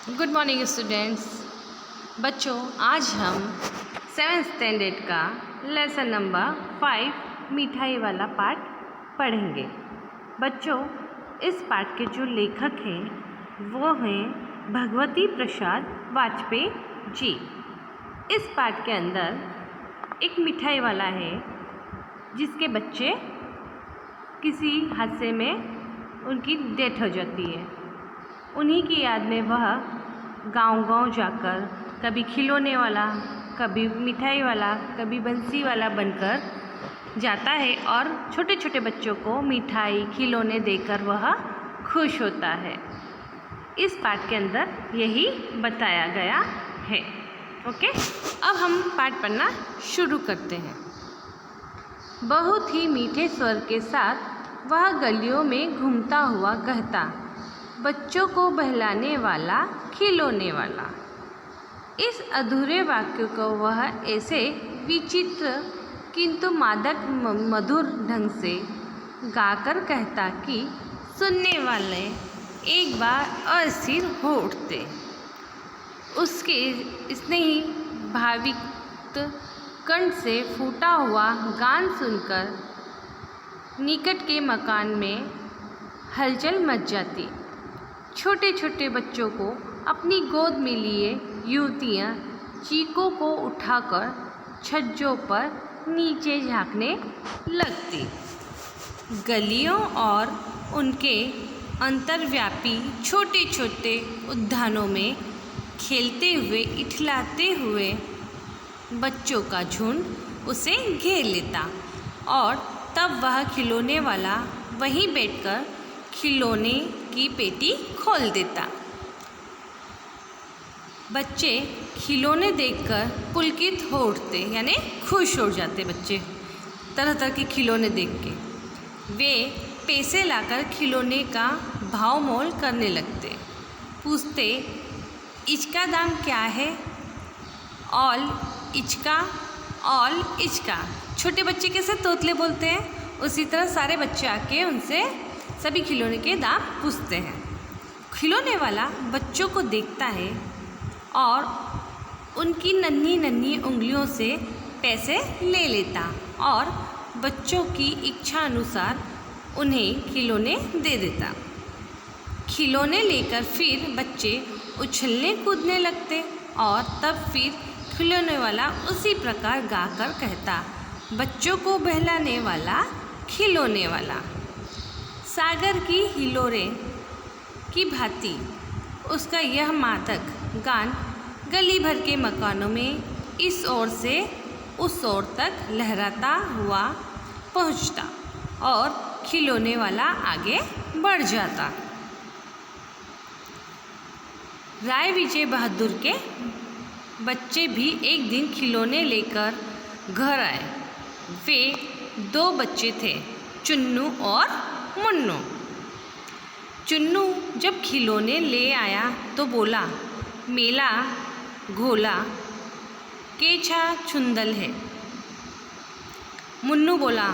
Good morning students. बच्चों, आज हम 7th स्टैंडर्ड का लेसन नंबर 5 मिठाई वाला पाठ पढ़ेंगे। बच्चों, इस पाठ के जो लेखक हैं वो हैं भगवती प्रसाद वाजपेयी जी। इस पाठ के अंदर एक मिठाई वाला है जिसके बच्चे किसी हादसे में उनकी डेथ हो जाती है। उन्हीं की याद में वह गांव-गांव जाकर कभी खिलौने वाला, कभी मिठाई वाला, कभी बंसी वाला बनकर जाता है और छोटे छोटे बच्चों को मिठाई खिलौने देकर वह खुश होता है। इस पाठ के अंदर यही बताया गया है। ओके, अब हम पाठ पढ़ना शुरू करते हैं। बहुत ही मीठे स्वर के साथ वह गलियों में घूमता हुआ कहता, बच्चों को बहलाने वाला, खिलौने वाला। इस अधूरे वाक्य को वह ऐसे विचित्र किंतु मादक मधुर ढंग से गाकर कहता कि सुनने वाले एक बार अस्थिर हो उठते। उसके स्नेही भाविक कंठ से फूटा हुआ गान सुनकर निकट के मकान में हलचल मच जाती। छोटे छोटे बच्चों को अपनी गोद में लिए युवतियाँ चीखों को उठाकर छज्जों पर नीचे झांकने लगती। गलियों और उनके अंतर्व्यापी छोटे छोटे उद्यानों में खेलते हुए इठलाते हुए बच्चों का झुंड उसे घेर लेता और तब वह खिलौने वाला वहीं बैठकर खिलौने की पेटी खोल देता। बच्चे खिलौने देखकर पुलकित हो उठते, यानी खुश हो जाते बच्चे तरह तरह के खिलौने देख के। वे पैसे लाकर खिलौने का भाव मोल करने लगते। पूछते, इसका दाम क्या है? ऑल इचका, ऑल इचका। छोटे बच्चे कैसे तोतले बोलते हैं, उसी तरह सारे बच्चे आके उनसे सभी खिलौने के दाम पूछते हैं। खिलौने वाला बच्चों को देखता है और उनकी नन्ही नन्ही उंगलियों से पैसे ले लेता और बच्चों की इच्छा अनुसार उन्हें खिलौने दे देता। खिलौने लेकर फिर बच्चे उछलने कूदने लगते और तब फिर खिलौने वाला उसी प्रकार गाकर कहता, बच्चों को बहलाने वाला, खिलौने वाला। सागर की हिलोरे की भांति उसका यह मादक गान गली भर के मकानों में इस ओर से उस ओर तक लहराता हुआ पहुंचता और खिलौने वाला आगे बढ़ जाता। राय विजय बहादुर के बच्चे भी एक दिन खिलौने लेकर घर आए। वे 2 बच्चे थे, चुन्नू और मुन्नू। चुन्नू जब खिलौने ले आया तो बोला, मेला घोला केछा छुंदल है। मुन्नू बोला,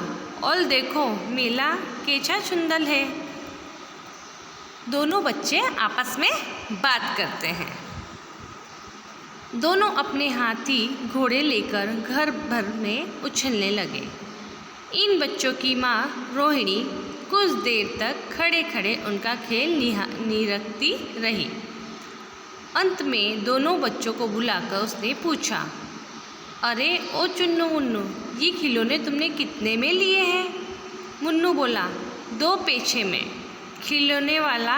और देखो मेला केछा छुंदल है। दोनों बच्चे आपस में बात करते हैं। दोनों अपने हाथी घोड़े लेकर घर भर में उछलने लगे। इन बच्चों की माँ रोहिणी कुछ देर तक खड़े खड़े उनका खेल निरखती रही। अंत में दोनों बच्चों को बुलाकर उसने पूछा, अरे ओ चुन्नू मुन्नू, ये खिलौने तुमने कितने में लिए हैं? मुन्नू बोला, 2 पैसे में। खिलौने वाला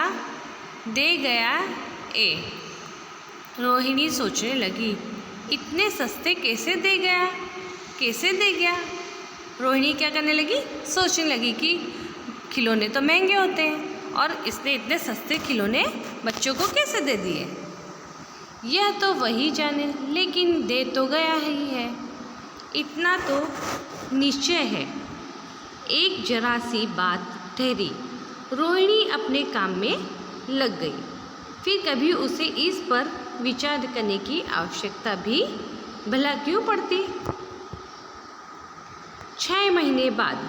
दे गया ए। रोहिणी सोचने लगी, इतने सस्ते कैसे दे गया, कैसे दे गया? रोहिणी क्या करने लगी, सोचने लगी कि खिलौने तो महंगे होते हैं और इसने इतने सस्ते खिलौने बच्चों को कैसे दे दिए। यह तो वही जाने, लेकिन दे तो गया ही है, इतना तो निश्चय है। एक जरा सी बात ठहरी। रोहिणी अपने काम में लग गई। फिर कभी उसे इस पर विचार करने की आवश्यकता भी भला क्यों पड़ती। 6 महीने बाद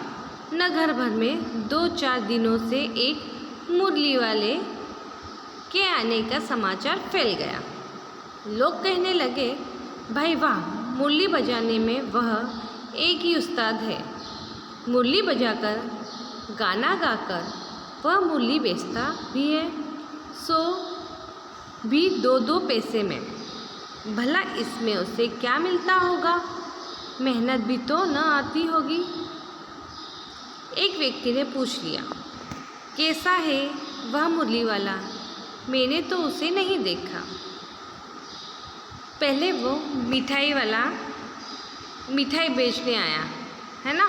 नगर भर में 2-4 दिनों से एक मुरली वाले के आने का समाचार फैल गया। लोग कहने लगे, भाई वाह, मुरली बजाने में वह एक ही उस्ताद है। मुरली बजाकर, गाना गाकर वह मुरली बेचता भी है, सो भी 2-2 पैसे में। भला इसमें उसे क्या मिलता होगा? मेहनत भी तो न आती होगी। एक व्यक्ति ने पूछ लिया, कैसा है वह मुरली वाला? मैंने तो उसे नहीं देखा। पहले वो मिठाई वाला मिठाई बेचने आया है ना,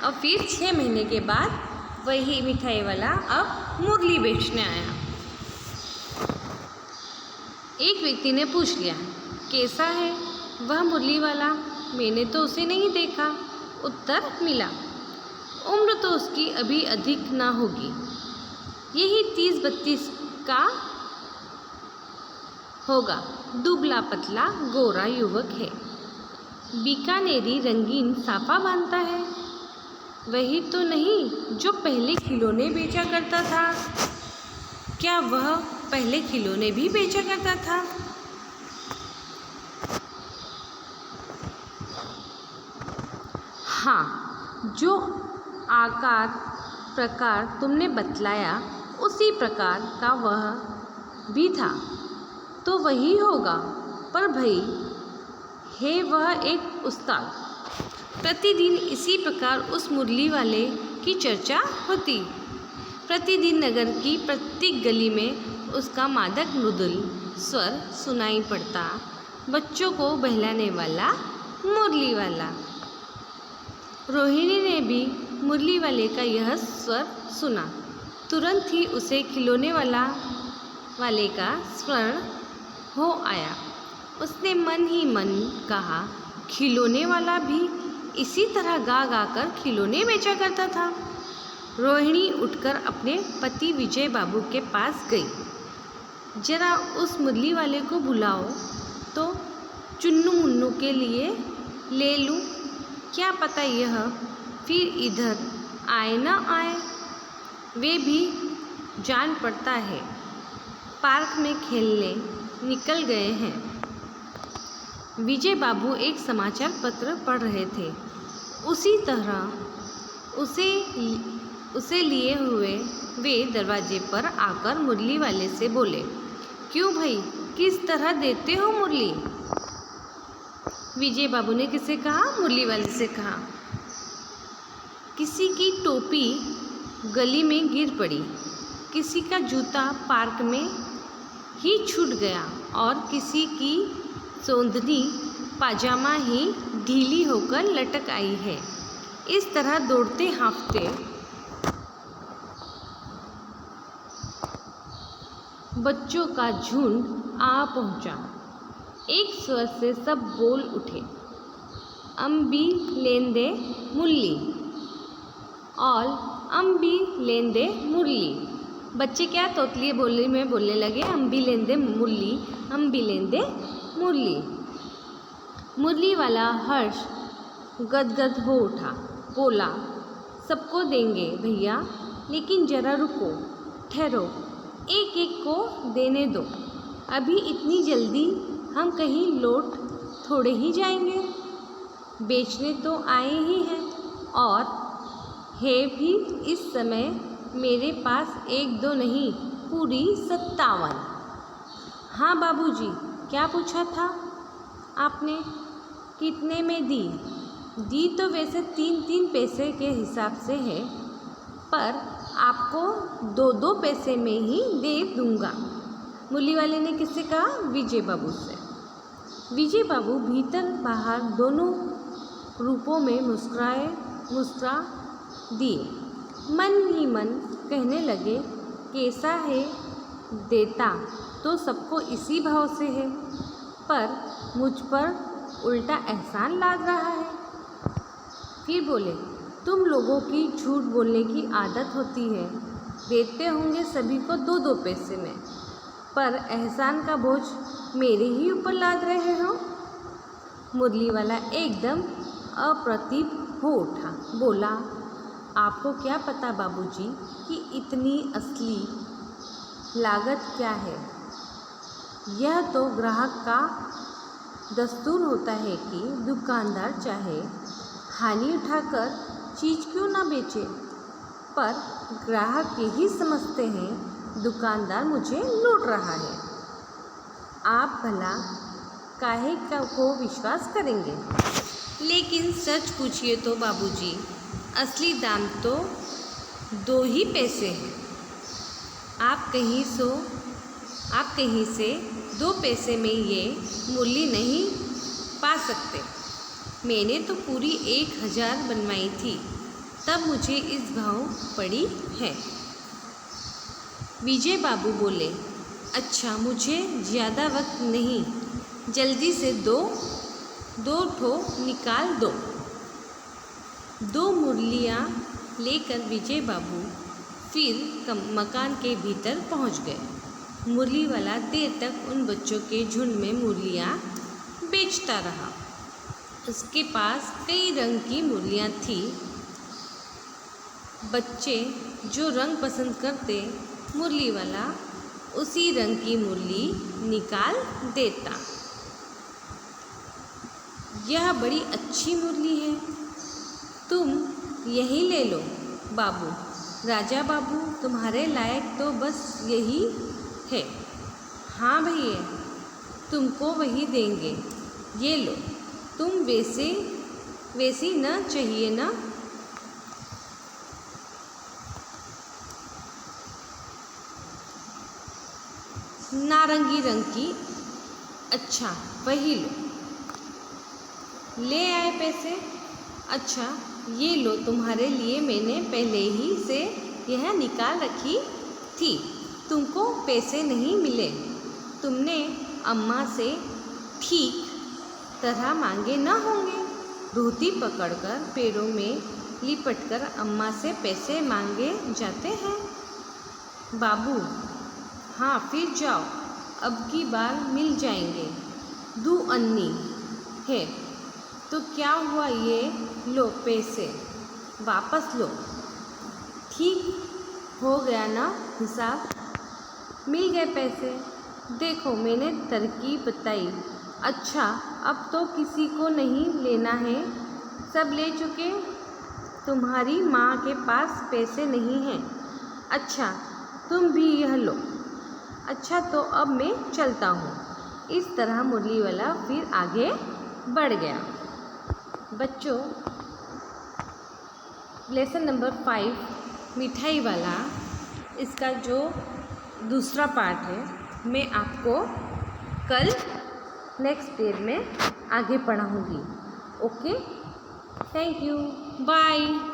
और फिर 6 महीने के बाद वही मिठाई वाला अब मुरली बेचने आया। एक व्यक्ति ने पूछ लिया, कैसा है वह मुरली वाला? मैंने तो उसे नहीं देखा। उत्तर मिला, उम्र तो उसकी अभी अधिक ना होगी, यही 30-32 का होगा। दुबला पतला गोरा युवक है, बीकानेरी रंगीन साफा बांधता है। वही तो नहीं जो पहले खिलौने बेचा करता था? क्या वह पहले खिलौने भी बेचा करता था? हाँ, जो आकार प्रकार तुमने बतलाया उसी प्रकार का वह भी था, तो वही होगा। पर भाई है वह एक उस्ताद। प्रतिदिन इसी प्रकार उस मुरली वाले की चर्चा होती। प्रतिदिन नगर की प्रत्येक गली में उसका मादक मृदुल स्वर सुनाई पड़ता। बच्चों को बहलाने वाला मुरली वाला। रोहिणी ने भी मुरली वाले का यह स्वर सुना। तुरंत ही उसे खिलौने वाले का स्मरण हो आया। उसने मन ही मन कहा, खिलौने वाला भी इसी तरह गा गा कर खिलौने बेचा करता था। रोहिणी उठकर अपने पति विजय बाबू के पास गई। जरा उस मुरली वाले को बुलाओ तो चुन्नू मुन्नू के लिए ले लूँ। क्या पता यह फिर इधर आए न आए। वे भी जान पड़ता है, पार्क में खेलने निकल गए हैं। विजय बाबू एक समाचार पत्र पढ़ रहे थे। उसी तरह उसे लिए हुए वे दरवाजे पर आकर मुरली वाले से बोले, क्यों भाई, किस तरह देते हो मुरली? विजय बाबू ने किससे कहा? मुरली वाले से कहा। किसी की टोपी गली में गिर पड़ी, किसी का जूता पार्क में ही छूट गया और किसी की सोंदनी पाजामा ही ढीली होकर लटक आई है। इस तरह दौड़ते हाँफते बच्चों का झुंड आ पहुंचा। एक स्वर से सब बोल उठे, अम्बी लेंदे मुरली, ऑल अम्बी लेंदे मुरली। बच्चे क्या तोतली बोली में बोलने लगे, अम्बी लेंदे मुरली, अम्बी लेंदे मुरली। मुरली वाला हर्ष गदगद हो उठा, बोला, सबको देंगे भैया, लेकिन जरा रुको, ठहरो, एक एक को देने दो। अभी इतनी जल्दी हम कहीं लौट थोड़े ही जाएंगे। बेचने तो आए ही हैं, और है भी इस समय मेरे पास 1-2 नहीं, पूरी 57। हाँ बाबूजी, क्या पूछा था आपने? कितने में दी? दी तो वैसे 3-3 पैसे के हिसाब से है, पर आपको 2-2 पैसे में ही दे दूंगा। मुरली वाले ने किससे कहा? विजय बाबू से। विजय बाबू भीतर बाहर दोनों रूपों में मुस्कुरा दिए। मन ही मन कहने लगे, कैसा है, देता तो सबको इसी भाव से है, पर मुझ पर उल्टा एहसान लाद रहा है। फिर बोले, तुम लोगों की झूठ बोलने की आदत होती है। देते होंगे सभी को 2-2 पैसे में, पर एहसान का बोझ मेरे ही ऊपर लाद रहे हो। मुरली वाला एकदम अप्रतिभ हो उठा, बोला, आपको क्या पता बाबूजी कि इतनी असली लागत क्या है? यह तो ग्राहक का दस्तूर होता है कि दुकानदार चाहे हानि उठाकर चीज़ क्यों ना बेचे, पर ग्राहक यही समझते हैं दुकानदार मुझे लूट रहा है। आप भला काहे को विश्वास करेंगे? लेकिन सच पूछिए तो बाबूजी, असली दाम तो 2 ही पैसे हैं। आप कहीं से 2 पैसे में ये मूल्य नहीं पा सकते। मैंने तो पूरी 1000 बनवाई थी, तब मुझे इस भाव पड़ी है। विजय बाबू बोले, अच्छा मुझे ज़्यादा वक्त नहीं, जल्दी से दो ठो निकाल दो। 2 मुरलियाँ लेकर विजय बाबू फिर मकान के भीतर पहुंच गए। मुरली वाला देर तक उन बच्चों के झुंड में मुरलियाँ बेचता रहा। उसके पास कई रंग की मुरलियाँ थीं। बच्चे जो रंग पसंद करते, मुरली वाला उसी रंग की मुरली निकाल देता। यह बड़ी अच्छी मुरली है, तुम यही ले लो बाबू। राजा बाबू, तुम्हारे लायक तो बस यही है। हाँ भैया, तुमको वही देंगे, ये लो। तुम वैसी न चाहिए ना? नारंगी रंग की, अच्छा वही लो। ले आए पैसे? अच्छा ये लो, तुम्हारे लिए मैंने पहले ही से यह निकाल रखी थी। तुमको पैसे नहीं मिले, तुमने अम्मा से ठीक तरह मांगे न होंगे। धोती पकड़कर पैरों में लिपटकर अम्मा से पैसे मांगे जाते हैं। बाबू, हाँ फिर जाओ, अब की बार मिल जाएंगे। 2 अन्नी है तो क्या हुआ, ये लो पैसे वापस लो। ठीक हो गया ना हिसाब? मिल गए पैसे। देखो मैंने तरकीब बताई। अच्छा अब तो किसी को नहीं लेना है, सब ले चुके। तुम्हारी माँ के पास पैसे नहीं हैं। अच्छा तुम भी यह लो। अच्छा तो अब मैं चलता हूँ। इस तरह मुरली वाला फिर आगे बढ़ गया। बच्चों, लेसन नंबर 5 मिठाई वाला, इसका जो दूसरा पार्ट है मैं आपको कल नेक्स्ट पीरियड में आगे पढ़ाऊँगी। Okay, thank you, bye.